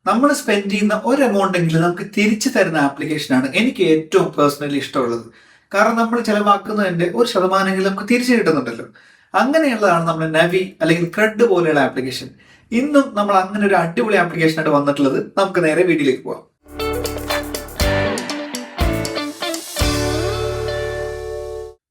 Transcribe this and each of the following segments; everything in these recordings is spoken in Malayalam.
നമ്മൾ സ്പെൻഡ് ചെയ്യുന്ന ഒരു എമൗണ്ടെങ്കിലും നമുക്ക് തിരിച്ചു തരുന്ന ആപ്ലിക്കേഷനാണ് എനിക്ക് ഏറ്റവും പേഴ്സണലി ഇഷ്ടമുള്ളത്. കാരണം നമ്മൾ ചെലവാക്കുന്നതിന്റെ ഒരു ശതമാനമെങ്കിലും നമുക്ക് തിരിച്ചു കിട്ടുന്നുണ്ടല്ലോ. അങ്ങനെയുള്ളതാണ് നമ്മുടെ നവി അല്ലെങ്കിൽ ക്രെഡ് പോലെയുള്ള ആപ്ലിക്കേഷൻ. ഇന്നും നമ്മൾ അങ്ങനെ ഒരു അടിപൊളി ആപ്ലിക്കേഷനായിട്ട് വന്നിട്ടുള്ളത്. നമുക്ക് നേരെ വീഡിയോയിലേക്ക് പോവാം.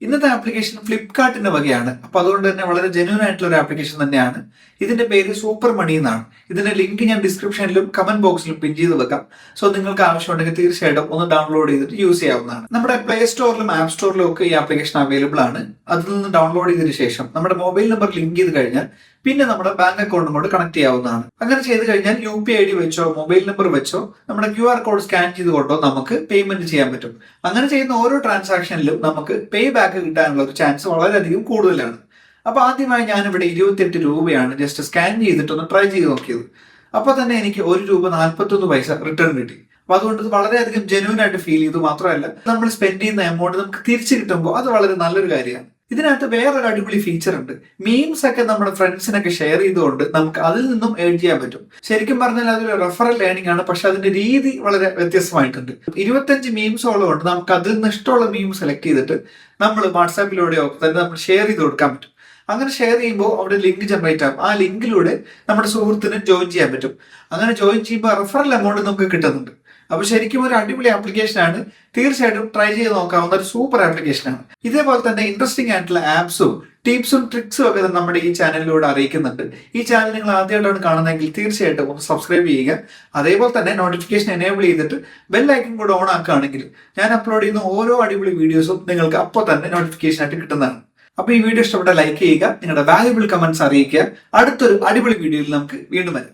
ഇന്നത്തെ ആപ്ലിക്കേഷൻ ഫ്ലിപ്കാർട്ടിന്റെ വകയാണ്. അപ്പൊ അതുകൊണ്ട് തന്നെ വളരെ ജെന്യൂൻ ആയിട്ടുള്ള ഒരു ആപ്ലിക്കേഷൻ തന്നെയാണ്. ഇതിന്റെ പേര് സൂപ്പർ മണി എന്നാണ്. ഇതിന്റെ ലിങ്ക് ഞാൻ ഡിസ്ക്രിപ്ഷനിലും കമന്റ് ബോക്സിലും പിൻ ചെയ്ത് വെക്കാം. സോ നിങ്ങൾക്ക് ആവശ്യമുണ്ടെങ്കിൽ തീർച്ചയായിട്ടും ഒന്ന് ഡൗൺലോഡ് ചെയ്തിട്ട് യൂസ് ചെയ്യാവുന്നതാണ്. നമ്മുടെ പ്ലേ സ്റ്റോറിലും ആപ്പ് സ്റ്റോറിലും ഒക്കെ ഈ ആപ്ലിക്കേഷൻ അവൈലബിൾ ആണ്. അതിൽ നിന്ന് ഡൗൺലോഡ് ചെയ്തതിനു ശേഷം നമ്മുടെ മൊബൈൽ നമ്പർ ലിങ്ക് ചെയ്ത് കഴിഞ്ഞാൽ പിന്നെ നമ്മുടെ ബാങ്ക് അക്കൗണ്ടും കൊണ്ട് കണക്ട് ചെയ്യാവുന്നതാണ്. അങ്ങനെ ചെയ്ത് കഴിഞ്ഞാൽ UPI ID വെച്ചോ മൊബൈൽ നമ്പർ വെച്ചോ നമ്മുടെ QR കോഡ് സ്കാൻ ചെയ്തുകൊണ്ടോ നമുക്ക് പേയ്മെന്റ് ചെയ്യാൻ പറ്റും. അങ്ങനെ ചെയ്യുന്ന ഓരോ ട്രാൻസാക്ഷനിലും നമുക്ക് പേ ബാക്ക് കിട്ടാനുള്ള ഒരു ചാൻസ് വളരെയധികം കൂടുതലാണ്. അപ്പൊ ആദ്യമായി ഞാനിവിടെ 28 രൂപയാണ് ജസ്റ്റ് സ്കാൻ ചെയ്തിട്ടൊന്ന് ട്രൈ ചെയ്ത് നോക്കിയത്. അപ്പൊ തന്നെ എനിക്ക് ₹1.41 റിട്ടേൺ കിട്ടി. അപ്പൊ അതുകൊണ്ട് ഇത് വളരെയധികം ജെന്യൂൻ ആയിട്ട് ഫീൽ ചെയ്തു. മാത്രമല്ല നമ്മൾ സ്പെൻഡ് ചെയ്യുന്ന എമൗണ്ട് നമുക്ക് തിരിച്ചു കിട്ടുമ്പോൾ അത് വളരെ നല്ലൊരു കാര്യമാണ്. ഇതിനകത്ത് വേറൊരു അടിപൊളി ഫീച്ചർ ഉണ്ട്. മീംസ് ഒക്കെ നമ്മുടെ ഫ്രണ്ട്സിനൊക്കെ ഷെയർ ചെയ്തുകൊണ്ട് നമുക്ക് അതിൽ നിന്നും ഏൺ ചെയ്യാൻ പറ്റും. ശരിക്കും പറഞ്ഞാൽ അതൊരു റെഫറൽ ഏണിംഗ് ആണ്. പക്ഷെ അതിന്റെ രീതി വളരെ വ്യത്യസ്തമായിട്ടുണ്ട്. 25 മീംസോളം ഉണ്ട്. നമുക്ക് അതിൽ നിന്ന് ഇഷ്ടമുള്ള മീം സെലക്ട് ചെയ്തിട്ട് നമ്മൾ വാട്സാപ്പിലൂടെയോ തന്നെ നമ്മൾ ഷെയർ ചെയ്ത് കൊടുക്കാൻ പറ്റും. അങ്ങനെ ഷെയർ ചെയ്യുമ്പോൾ അവിടെ ലിങ്ക് ജനറേറ്റ് ആകും. ആ ലിങ്കിലൂടെ നമ്മുടെ സുഹൃത്തിന് ജോയിൻ ചെയ്യാൻ പറ്റും. അങ്ങനെ ജോയിൻ ചെയ്യുമ്പോൾ റെഫറൽ എമൗണ്ട് നമുക്ക് കിട്ടുന്നുണ്ട്. അപ്പൊ ശരിക്കും ഒരു അടിപൊളി ആപ്ലിക്കേഷൻ ആണ്. തീർച്ചയായിട്ടും ട്രൈ ചെയ്ത് നോക്കാവുന്ന ഒരു സൂപ്പർ ആപ്ലിക്കേഷൻ ആണ്. ഇതേപോലെ തന്നെ ഇൻട്രസ്റ്റിംഗ് ആയിട്ടുള്ള ആപ്സും ടിപ്സും ട്രിക്സും ഒക്കെ നമ്മുടെ ഈ ചാനലിലൂടെ അറിയിക്കുന്നുണ്ട്. ഈ ചാനൽ നിങ്ങൾ ആദ്യമായിട്ടാണ് കാണുന്നതെങ്കിൽ തീർച്ചയായിട്ടും ഒന്ന് സബ്സ്ക്രൈബ് ചെയ്യുക. അതേപോലെ തന്നെ നോട്ടിഫിക്കേഷൻ എനേബിൾ ചെയ്തിട്ട് ബെൽ ഐക്കൺ കൂടെ ഓൺ ആക്കുകയാണെങ്കിൽ ഞാൻ അപ്ലോഡ് ചെയ്യുന്ന ഓരോ അടിപൊളി വീഡിയോസും നിങ്ങൾക്ക് അപ്പോൾ തന്നെ നോട്ടിഫിക്കേഷൻ ആയിട്ട് കിട്ടുന്നതാണ്. അപ്പൊ ഈ വീഡിയോ ഇഷ്ടപ്പെട്ട ലൈക്ക് ചെയ്യുക, നിങ്ങളുടെ വാല്യുബിൾ കമന്റ്സ് അറിയിക്കുക. അടുത്തൊരു അടിപൊളി വീഡിയോയിൽ നമുക്ക് വീണ്ടും വരാം.